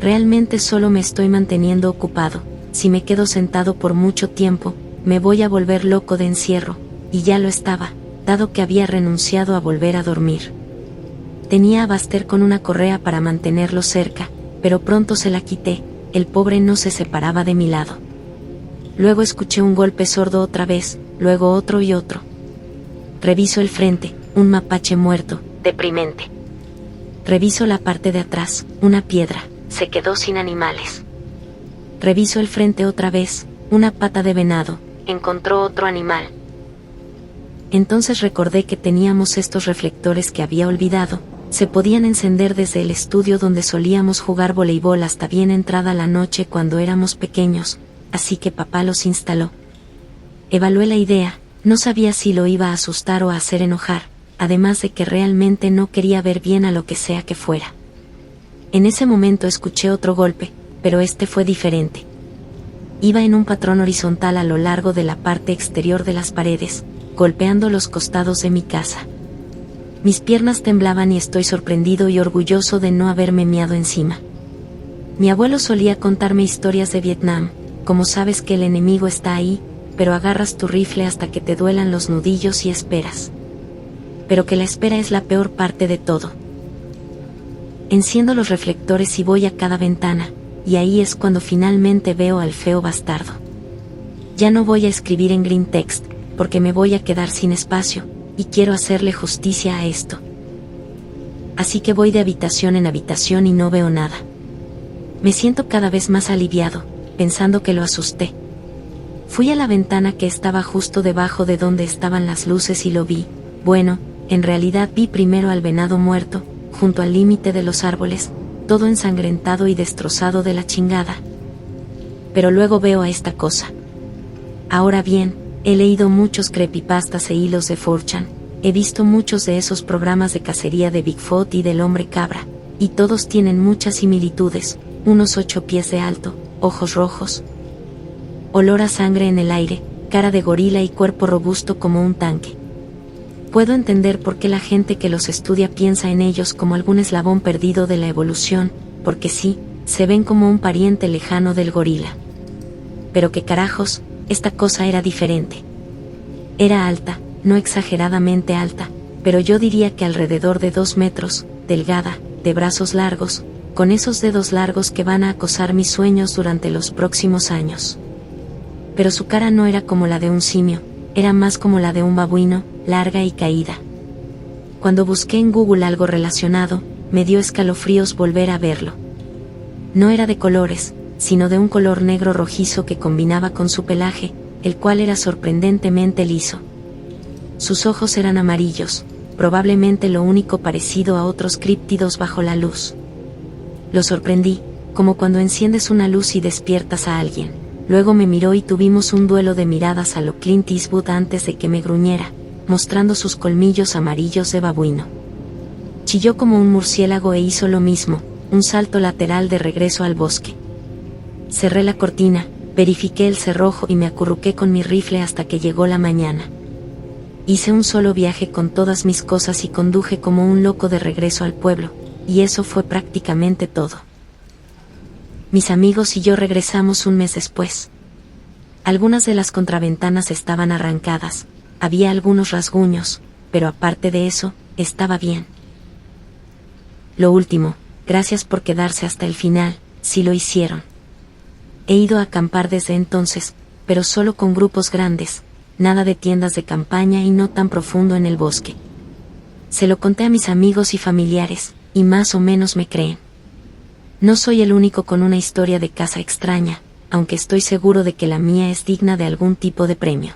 Realmente solo me estoy manteniendo ocupado. Si me quedo sentado por mucho tiempo, me voy a volver loco de encierro, y ya lo estaba, dado que había renunciado a volver a dormir. Tenía a Buster con una correa para mantenerlo cerca, pero pronto se la quité. El pobre no se separaba de mi lado. Luego escuché un golpe sordo otra vez, luego otro y otro. Reviso el frente, un mapache muerto, deprimente. Reviso la parte de atrás, una piedra, se quedó sin animales. Reviso el frente otra vez, una pata de venado, encontró otro animal. Entonces recordé que teníamos estos reflectores que había olvidado. Se podían encender desde el estudio donde solíamos jugar voleibol hasta bien entrada la noche cuando éramos pequeños, así que papá los instaló. Evalué la idea, no sabía si lo iba a asustar o a hacer enojar, además de que realmente no quería ver bien a lo que sea que fuera. En ese momento escuché otro golpe, pero este fue diferente. Iba en un patrón horizontal a lo largo de la parte exterior de las paredes, golpeando los costados de mi casa. Mis piernas temblaban y estoy sorprendido y orgulloso de no haberme meado encima. Mi abuelo solía contarme historias de Vietnam, como sabes que el enemigo está ahí, pero agarras tu rifle hasta que te duelan los nudillos y esperas. Pero que la espera es la peor parte de todo. Enciendo los reflectores y voy a cada ventana, y ahí es cuando finalmente veo al feo bastardo. Ya no voy a escribir en green text, porque me voy a quedar sin espacio, y quiero hacerle justicia a esto. Así que voy de habitación en habitación y no veo nada. Me siento cada vez más aliviado, pensando que lo asusté. Fui a la ventana que estaba justo debajo de donde estaban las luces y lo vi, Bueno, en realidad vi primero al venado muerto, junto al límite de los árboles, todo ensangrentado y destrozado de la chingada. Pero luego veo a esta cosa. Ahora bien, he leído muchos creepypastas e hilos de 4chan, he visto muchos de esos programas de cacería de Bigfoot y del hombre cabra, y todos tienen muchas similitudes, unos 8 pies de alto, ojos rojos, olor a sangre en el aire, cara de gorila y cuerpo robusto como un tanque. Puedo entender por qué la gente que los estudia piensa en ellos como algún eslabón perdido de la evolución, porque sí, se ven como un pariente lejano del gorila. Pero qué carajos, esta cosa era diferente. Era alta, no exageradamente alta, pero yo diría que alrededor de 2 metros, delgada, de brazos largos, con esos dedos largos que van a acosar mis sueños durante los próximos años. Pero su cara no era como la de un simio, era más como la de un babuino, larga y caída. Cuando busqué en Google algo relacionado, me dio escalofríos volver a verlo. No era de colores, sino de un color negro rojizo que combinaba con su pelaje, el cual era sorprendentemente liso. Sus ojos eran amarillos, probablemente lo único parecido a otros críptidos bajo la luz. Lo sorprendí, como cuando enciendes una luz y despiertas a alguien. Luego me miró y tuvimos un duelo de miradas a lo Clint Eastwood antes de que me gruñera, mostrando sus colmillos amarillos de babuino. Chilló como un murciélago e hizo lo mismo, un salto lateral de regreso al bosque. Cerré la cortina, verifiqué el cerrojo y me acurruqué con mi rifle hasta que llegó la mañana. Hice un solo viaje con todas mis cosas y conduje como un loco de regreso al pueblo, y eso fue prácticamente todo. Mis amigos y yo regresamos un mes después. Algunas de las contraventanas estaban arrancadas, había algunos rasguños, pero aparte de eso, estaba bien. Lo último, gracias por quedarse hasta el final, sí lo hicieron. He ido a acampar desde entonces, pero solo con grupos grandes, nada de tiendas de campaña y no tan profundo en el bosque. Se lo conté a mis amigos y familiares, y más o menos me creen. No soy el único con una historia de casa extraña, aunque estoy seguro de que la mía es digna de algún tipo de premio.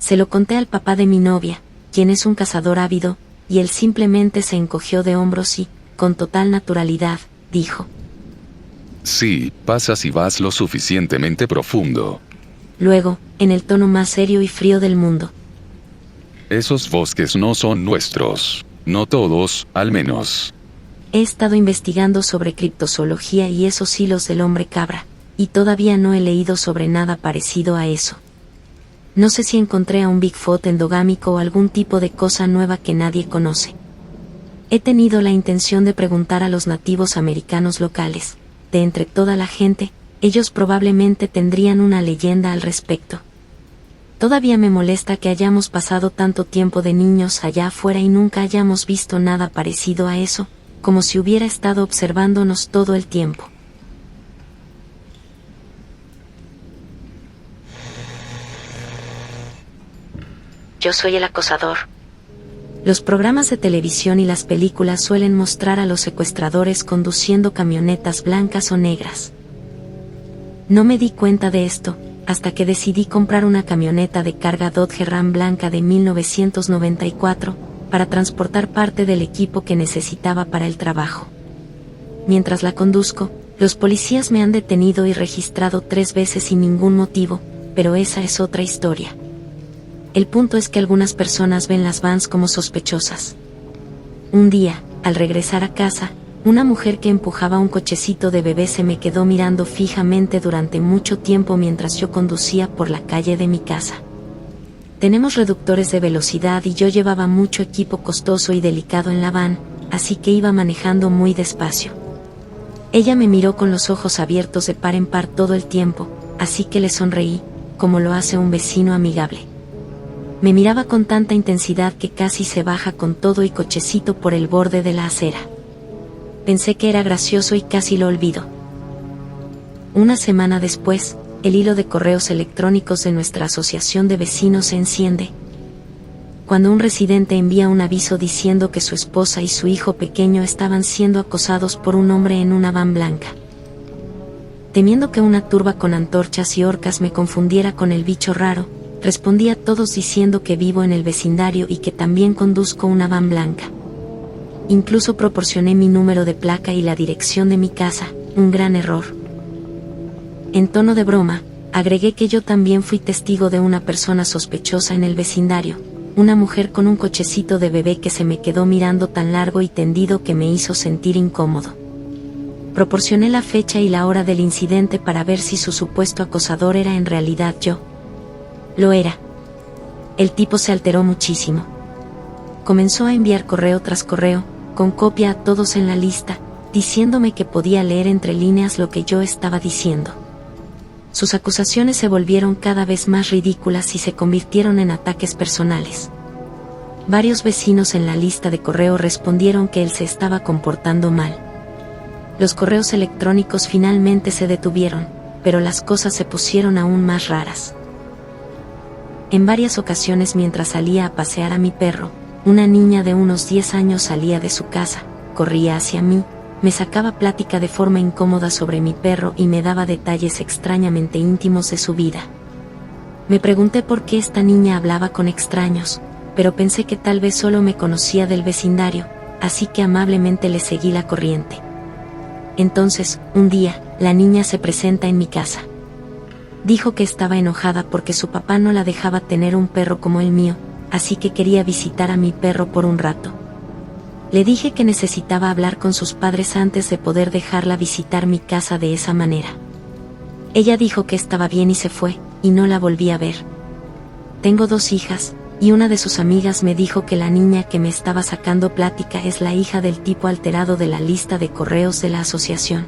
Se lo conté al papá de mi novia, quien es un cazador ávido, y él simplemente se encogió de hombros y, con total naturalidad, dijo: Sí, pasa si vas lo suficientemente profundo. Luego, en el tono más serio y frío del mundo: Esos bosques no son nuestros. No todos, al menos. He estado investigando sobre criptozoología y esos hilos del hombre cabra, y todavía no he leído sobre nada parecido a eso. No sé si encontré a un Bigfoot endogámico o algún tipo de cosa nueva que nadie conoce. He tenido la intención de preguntar a los nativos americanos locales, de entre toda la gente, ellos probablemente tendrían una leyenda al respecto. Todavía me molesta que hayamos pasado tanto tiempo de niños allá afuera y nunca hayamos visto nada parecido a eso, como si hubiera estado observándonos todo el tiempo. Yo soy el acosador. Los programas de televisión y las películas suelen mostrar a los secuestradores conduciendo camionetas blancas o negras. No me di cuenta de esto, hasta que decidí comprar una camioneta de carga Dodge Ram blanca de 1994, para transportar parte del equipo que necesitaba para el trabajo. Mientras la conduzco, los policías me han detenido y registrado 3 veces sin ningún motivo, pero esa es otra historia. El punto es que algunas personas ven las vans como sospechosas. Un día, al regresar a casa, una mujer que empujaba un cochecito de bebé se me quedó mirando fijamente durante mucho tiempo mientras yo conducía por la calle de mi casa. Tenemos reductores de velocidad y yo llevaba mucho equipo costoso y delicado en la van, así que iba manejando muy despacio. Ella me miró con los ojos abiertos de par en par todo el tiempo, así que le sonreí, como lo hace un vecino amigable. Me miraba con tanta intensidad que casi se baja con todo y cochecito por el borde de la acera. Pensé que era gracioso y casi lo olvido. Una semana después, el hilo de correos electrónicos de nuestra asociación de vecinos se enciende. Cuando un residente envía un aviso diciendo que su esposa y su hijo pequeño estaban siendo acosados por un hombre en una van blanca. Temiendo que una turba con antorchas y horcas me confundiera con el bicho raro, Respondí a todos diciendo que vivo en el vecindario y que también conduzco una van blanca. Incluso proporcioné mi número de placa y la dirección de mi casa, un gran error. En tono de broma, agregué que yo también fui testigo de una persona sospechosa en el vecindario, una mujer con un cochecito de bebé que se me quedó mirando tan largo y tendido que me hizo sentir incómodo. Proporcioné la fecha y la hora del incidente para ver si su supuesto acosador era en realidad yo. Lo era. El tipo se alteró muchísimo. Comenzó a enviar correo tras correo, con copia a todos en la lista, diciéndome que podía leer entre líneas lo que yo estaba diciendo. Sus acusaciones se volvieron cada vez más ridículas y se convirtieron en ataques personales. Varios vecinos en la lista de correo respondieron que él se estaba comportando mal. Los correos electrónicos finalmente se detuvieron, pero las cosas se pusieron aún más raras. En varias ocasiones mientras salía a pasear a mi perro, una niña de unos 10 años salía de su casa, corría hacia mí, me sacaba plática de forma incómoda sobre mi perro y me daba detalles extrañamente íntimos de su vida. Me pregunté por qué esta niña hablaba con extraños, pero pensé que tal vez solo me conocía del vecindario, así que amablemente le seguí la corriente. Entonces, un día, la niña se presenta en mi casa. Dijo que estaba enojada porque su papá no la dejaba tener un perro como el mío, así que quería visitar a mi perro por un rato. Le dije que necesitaba hablar con sus padres antes de poder dejarla visitar mi casa de esa manera. Ella dijo que estaba bien y se fue, y no la volví a ver. Tengo 2 hijas, y una de sus amigas me dijo que la niña que me estaba sacando plática es la hija del tipo alterado de la lista de correos de la asociación.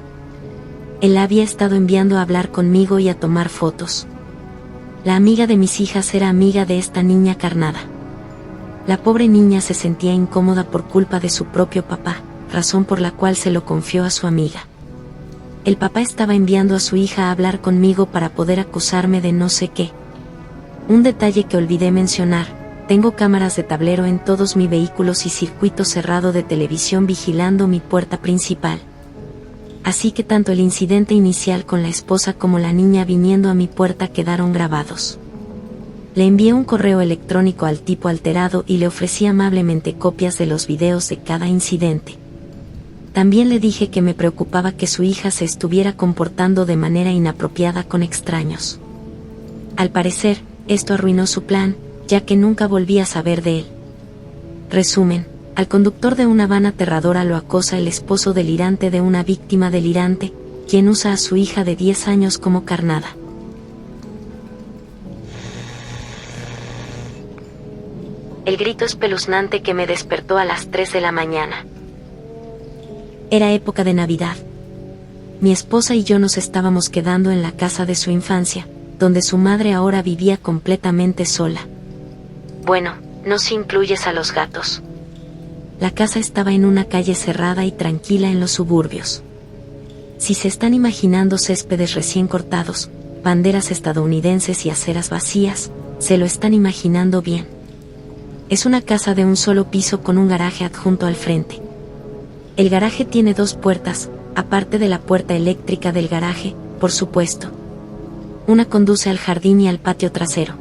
Él había estado enviando a hablar conmigo y a tomar fotos. La amiga de mis hijas era amiga de esta niña carnada. La pobre niña se sentía incómoda por culpa de su propio papá, razón por la cual se lo confió a su amiga. El papá estaba enviando a su hija a hablar conmigo para poder acusarme de no sé qué. Un detalle que olvidé mencionar: tengo cámaras de tablero en todos mis vehículos y circuito cerrado de televisión vigilando mi puerta principal. Así que tanto el incidente inicial con la esposa como la niña viniendo a mi puerta quedaron grabados. Le envié un correo electrónico al tipo alterado y le ofrecí amablemente copias de los videos de cada incidente. También le dije que me preocupaba que su hija se estuviera comportando de manera inapropiada con extraños. Al parecer, esto arruinó su plan, ya que nunca volví a saber de él. Resumen: al conductor de una van aterradora lo acosa el esposo delirante de una víctima delirante, quien usa a su hija de 10 años como carnada. El grito espeluznante que me despertó a las 3 de la mañana. Era época de Navidad. Mi esposa y yo nos estábamos quedando en la casa de su infancia, donde su madre ahora vivía completamente sola. Bueno, no si incluyes a los gatos. La casa estaba en una calle cerrada y tranquila en los suburbios. Si se están imaginando céspedes recién cortados, banderas estadounidenses y aceras vacías, se lo están imaginando bien. Es una casa de un solo piso con un garaje adjunto al frente. El garaje tiene 2 puertas, aparte de la puerta eléctrica del garaje, por supuesto. Una conduce al jardín y al patio trasero.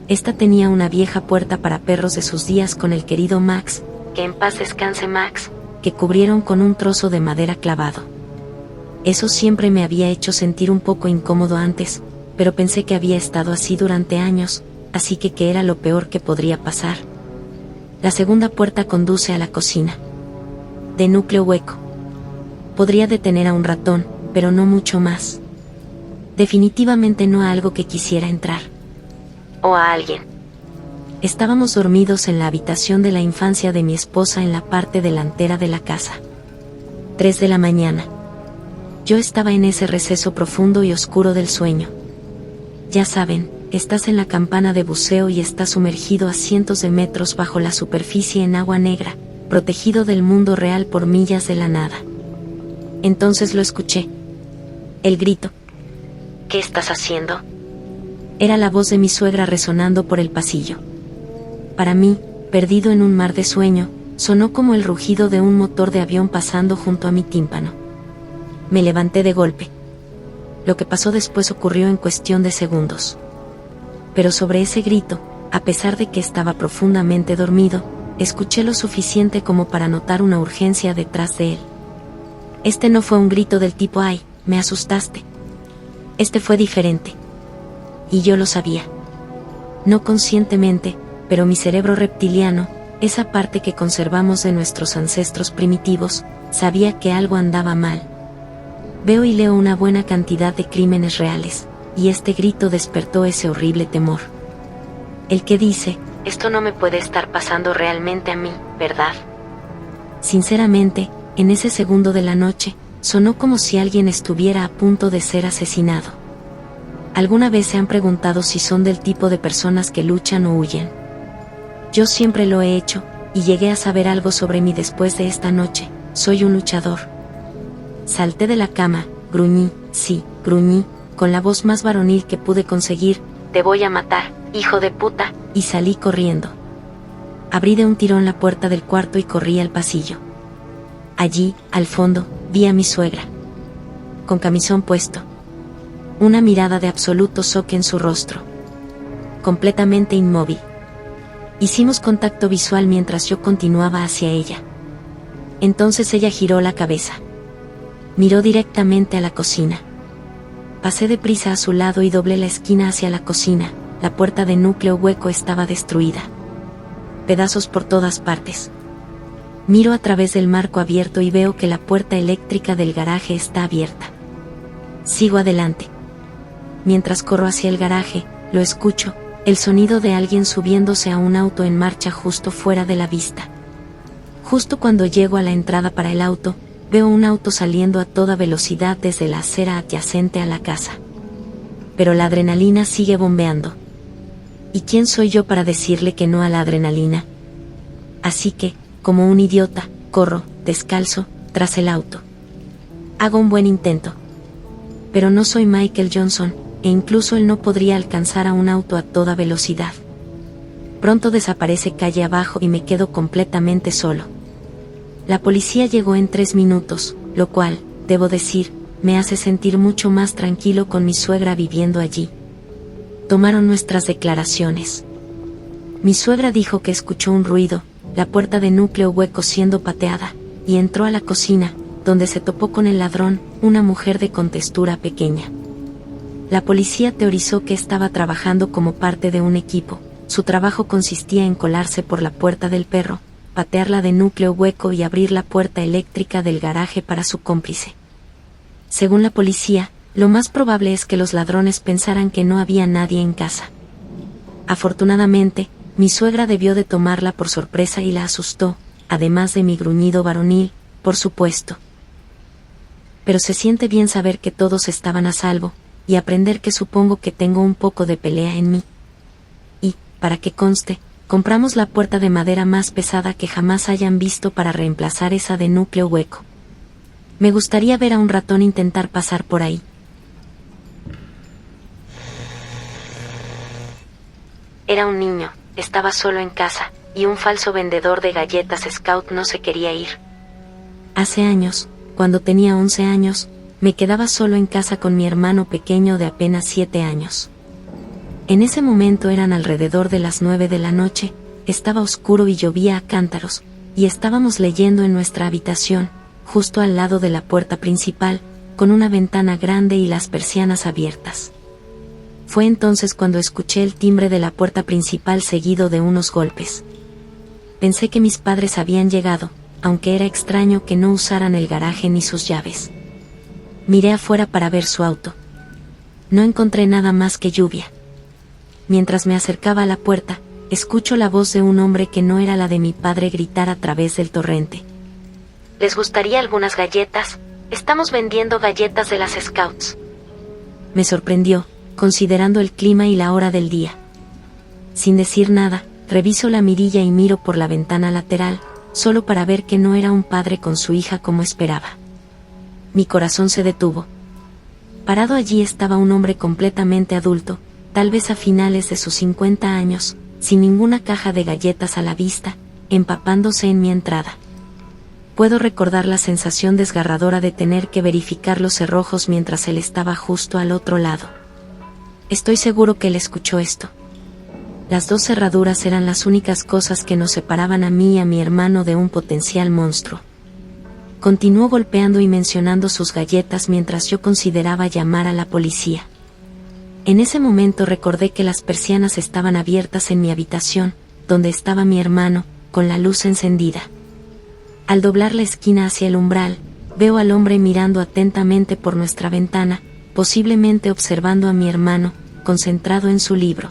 Esta tenía una vieja puerta para perros de sus días con el querido Max, que en paz descanse Max, que cubrieron con un trozo de madera clavado. Eso siempre me había hecho sentir un poco incómodo antes, pero pensé que había estado así durante años, así que era lo peor que podría pasar. La segunda puerta conduce a la cocina. De núcleo hueco. Podría detener a un ratón, pero no mucho más. Definitivamente no a algo que quisiera entrar. O a alguien. Estábamos dormidos en la habitación de la infancia de mi esposa en la parte delantera de la casa. 3 de la mañana. Yo estaba en ese receso profundo y oscuro del sueño. Ya saben, estás en la campana de buceo y estás sumergido a cientos de metros bajo la superficie en agua negra, protegido del mundo real por millas de la nada. Entonces lo escuché. El grito. ¿Qué estás haciendo? Era la voz de mi suegra resonando por el pasillo. Para mí, perdido en un mar de sueño, sonó como el rugido de un motor de avión pasando junto a mi tímpano. Me levanté de golpe. Lo que pasó después ocurrió en cuestión de segundos. pero sobre ese grito, a pesar de que estaba profundamente dormido, escuché lo suficiente como para notar una urgencia detrás de él. Este no fue un grito del tipo «ay, me asustaste». Este fue diferente. Y yo lo sabía. No conscientemente, pero mi cerebro reptiliano, esa parte que conservamos de nuestros ancestros primitivos, sabía que algo andaba mal. Veo y leo una buena cantidad de crímenes reales, y este grito despertó ese horrible temor. El que dice, esto no me puede estar pasando realmente a mí, ¿verdad? Sinceramente, en ese segundo de la noche, sonó como si alguien estuviera a punto de ser asesinado. ¿Alguna vez se han preguntado si son del tipo de personas que luchan o huyen? Yo siempre lo he hecho, y llegué a saber algo sobre mí después de esta noche. Soy un luchador. Salté de la cama, gruñí, sí, gruñí, con la voz más varonil que pude conseguir, «Te voy a matar, hijo de puta», y salí corriendo. Abrí de un tirón la puerta del cuarto y corrí al pasillo. Allí, al fondo, vi a mi suegra. Con camisón puesto. Una mirada de absoluto shock en su rostro. Completamente inmóvil. Hicimos contacto visual mientras yo continuaba hacia ella. Entonces ella giró la cabeza. Miró directamente a la cocina. Pasé deprisa a su lado y doblé la esquina hacia la cocina. La puerta de núcleo hueco estaba destruida. Pedazos por todas partes. Miro a través del marco abierto y veo que la puerta eléctrica del garaje está abierta. Sigo adelante. Mientras corro hacia el garaje, lo escucho, el sonido de alguien subiéndose a un auto en marcha justo fuera de la vista. Justo cuando llego a la entrada para el auto, veo un auto saliendo a toda velocidad desde la acera adyacente a la casa. Pero la adrenalina sigue bombeando. ¿Y quién soy yo para decirle que no a la adrenalina? Así que, como un idiota, corro, descalzo, tras el auto. Hago un buen intento. Pero no soy Michael Johnson, e incluso él no podría alcanzar a un auto a toda velocidad. Pronto desaparece calle abajo y me quedo completamente solo. La policía llegó en 3 minutos, lo cual, debo decir, me hace sentir mucho más tranquilo con mi suegra viviendo allí. Tomaron nuestras declaraciones. Mi suegra dijo que escuchó un ruido, la puerta de núcleo hueco siendo pateada, y entró a la cocina, donde se topó con el ladrón, una mujer de contextura pequeña. La policía teorizó que estaba trabajando como parte de un equipo. Su trabajo consistía en colarse por la puerta del perro, patearla de núcleo hueco y abrir la puerta eléctrica del garaje para su cómplice. Según la policía, lo más probable es que los ladrones pensaran que no había nadie en casa. Afortunadamente, mi suegra debió de tomarla por sorpresa y la asustó, además de mi gruñido varonil, por supuesto. Pero se siente bien saber que todos estaban a salvo, y aprender que supongo que tengo un poco de pelea en mí. Y, para que conste, compramos la puerta de madera más pesada que jamás hayan visto para reemplazar esa de núcleo hueco. Me gustaría ver a un ratón intentar pasar por ahí. Era un niño, estaba solo en casa, y un falso vendedor de galletas Scout no se quería ir. Hace años, cuando tenía 11 años, me quedaba solo en casa con mi hermano pequeño de apenas 7 años. En ese momento eran alrededor de las 9 de la noche, estaba oscuro y llovía a cántaros, y estábamos leyendo en nuestra habitación, justo al lado de la puerta principal, con una ventana grande y las persianas abiertas. Fue entonces cuando escuché el timbre de la puerta principal seguido de unos golpes. Pensé que mis padres habían llegado, aunque era extraño que no usaran el garaje ni sus llaves. Miré afuera para ver su auto. No encontré nada más que lluvia. Mientras me acercaba a la puerta, escucho la voz de un hombre que no era la de mi padre gritar a través del torrente. ¿Les gustaría algunas galletas? Estamos vendiendo galletas de las Scouts. Me sorprendió, considerando el clima y la hora del día. Sin decir nada, reviso la mirilla y miro por la ventana lateral, solo para ver que no era un padre con su hija como esperaba. Mi corazón se detuvo. Parado allí estaba un hombre completamente adulto, tal vez a finales de sus 50 años, sin ninguna caja de galletas a la vista, empapándose en mi entrada. Puedo recordar la sensación desgarradora de tener que verificar los cerrojos mientras él estaba justo al otro lado. Estoy seguro que él escuchó esto. Las 2 cerraduras eran las únicas cosas que nos separaban a mí y a mi hermano de un potencial monstruo. Continuó golpeando y mencionando sus galletas mientras yo consideraba llamar a la policía. En ese momento recordé que las persianas estaban abiertas en mi habitación, donde estaba mi hermano, con la luz encendida. Al doblar la esquina hacia el umbral, veo al hombre mirando atentamente por nuestra ventana, posiblemente observando a mi hermano, concentrado en su libro.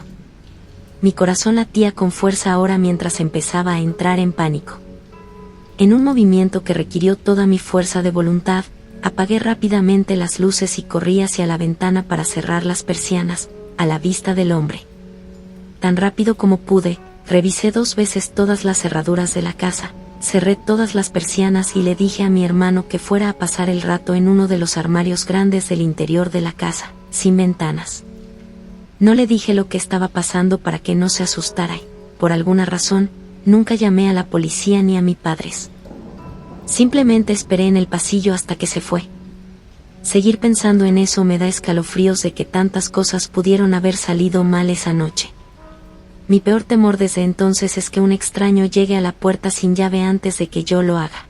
Mi corazón latía con fuerza ahora mientras empezaba a entrar en pánico. En un movimiento que requirió toda mi fuerza de voluntad, apagué rápidamente las luces y corrí hacia la ventana para cerrar las persianas, a la vista del hombre. Tan rápido como pude, revisé 2 veces todas las cerraduras de la casa, cerré todas las persianas y le dije a mi hermano que fuera a pasar el rato en uno de los armarios grandes del interior de la casa, sin ventanas. No le dije lo que estaba pasando para que no se asustara y, por alguna razón, nunca llamé a la policía ni a mis padres. Simplemente esperé en el pasillo hasta que se fue. Seguir pensando en eso me da escalofríos de que tantas cosas pudieron haber salido mal esa noche. Mi peor temor desde entonces es que un extraño llegue a la puerta sin llave antes de que yo lo haga.